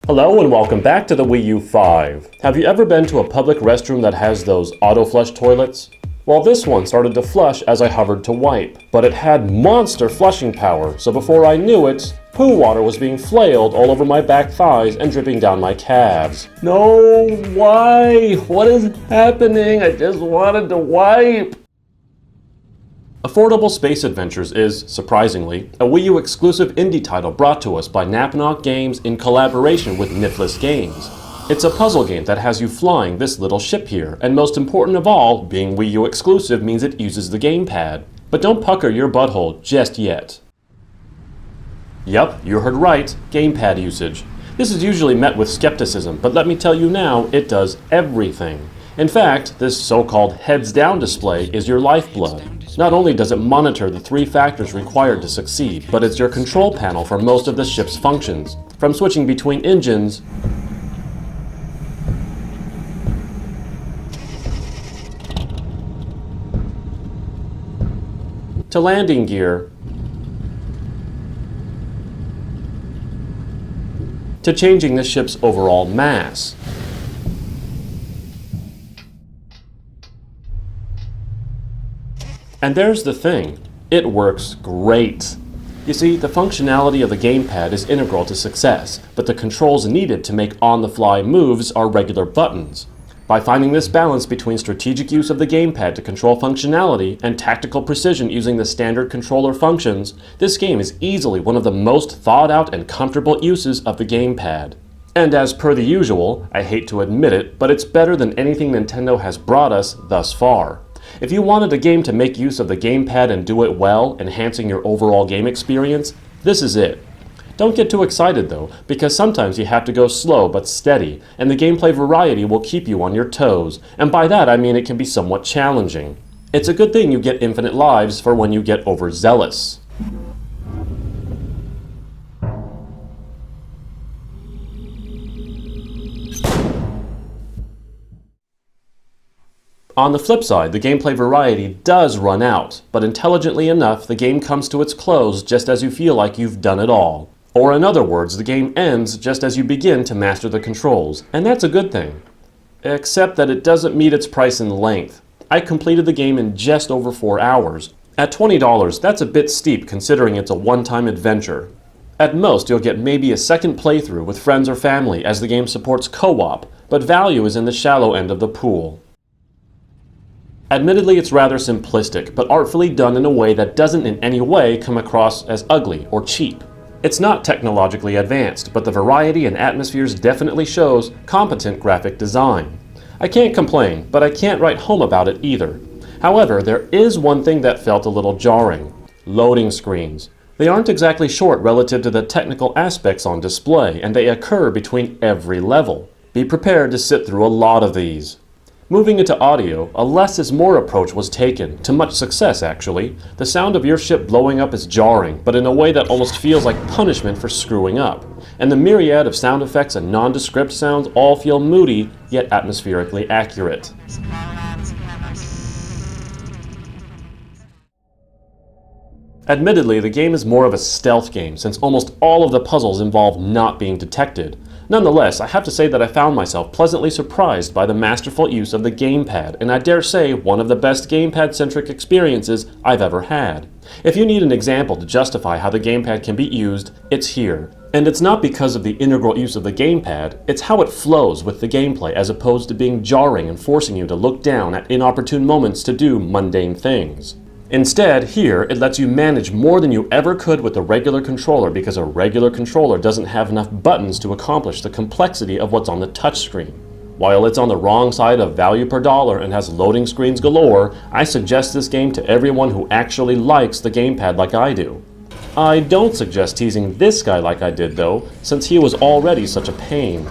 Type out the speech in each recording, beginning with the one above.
Hello and welcome back to the Wii U 5. Have you ever been to a public restroom that has those auto-flush toilets? Well, this one started to flush as I hovered to wipe, but it had monster flushing power, so before I knew it, poo water was being flailed all over my back thighs and dripping down my calves. No, why? What is happening? I just wanted to wipe. Affordable Space Adventures is, surprisingly, a Wii U exclusive indie title brought to us by Napnock Games in collaboration with Nifless Games. It's a puzzle game that has you flying this little ship here, and most important of all, being Wii U exclusive means it uses the Gamepad. But don't pucker your butthole just yet. Yep, you heard right, Gamepad usage. This is usually met with skepticism, but let me tell you now, it does everything. In fact, this so-called heads-down display is your lifeblood. Not only does it monitor the 3 factors required to succeed, but it's your control panel for most of the ship's functions, from switching between engines to landing gear to changing the ship's overall mass. And there's the thing, it works great. You see, the functionality of the Gamepad is integral to success, but the controls needed to make on-the-fly moves are regular buttons. By finding this balance between strategic use of the Gamepad to control functionality and tactical precision using the standard controller functions, this game is easily one of the most thought-out and comfortable uses of the Gamepad. And as per the usual, I hate to admit it, but it's better than anything Nintendo has brought us thus far. If you wanted a game to make use of the Gamepad and do it well, enhancing your overall game experience, this is it. Don't get too excited though, because sometimes you have to go slow but steady, and the gameplay variety will keep you on your toes, and by that I mean it can be somewhat challenging. It's a good thing you get infinite lives for when you get overzealous. On the flip side, the gameplay variety does run out, but intelligently enough, the game comes to its close just as you feel like you've done it all. Or in other words, the game ends just as you begin to master the controls, and that's a good thing. Except that it doesn't meet its price in length. I completed the game in just over 4 hours. At $20, that's a bit steep considering it's a one-time adventure. At most, you'll get maybe a second playthrough with friends or family as the game supports co-op, but value is in the shallow end of the pool. Admittedly, it's rather simplistic, but artfully done in a way that doesn't in any way come across as ugly or cheap. It's not technologically advanced, but the variety and atmospheres definitely shows competent graphic design. I can't complain, but I can't write home about it either. However, there is one thing that felt a little jarring. Loading screens. They aren't exactly short relative to the technical aspects on display, and they occur between every level. Be prepared to sit through a lot of these. Moving into audio, a less is more approach was taken, to much success actually. The sound of your ship blowing up is jarring, but in a way that almost feels like punishment for screwing up. And the myriad of sound effects and nondescript sounds all feel moody, yet atmospherically accurate. Admittedly, the game is more of a stealth game since almost all of the puzzles involve not being detected. Nonetheless, I have to say that I found myself pleasantly surprised by the masterful use of the Gamepad, and I dare say one of the best Gamepad-centric experiences I've ever had. If you need an example to justify how the Gamepad can be used, it's here. And it's not because of the integral use of the Gamepad, it's how it flows with the gameplay as opposed to being jarring and forcing you to look down at inopportune moments to do mundane things. Instead, here, it lets you manage more than you ever could with a regular controller because a regular controller doesn't have enough buttons to accomplish the complexity of what's on the touchscreen. While it's on the wrong side of value per dollar and has loading screens galore, I suggest this game to everyone who actually likes the Gamepad like I do. I don't suggest teasing this guy like I did though, since he was already such a pain.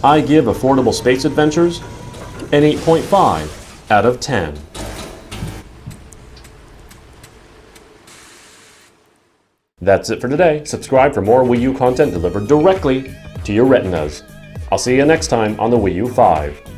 I give Affordable Space Adventures an 8.5 out of 10. That's it for today. Subscribe for more Wii U content delivered directly to your retinas. I'll see you next time on the Wii U 5.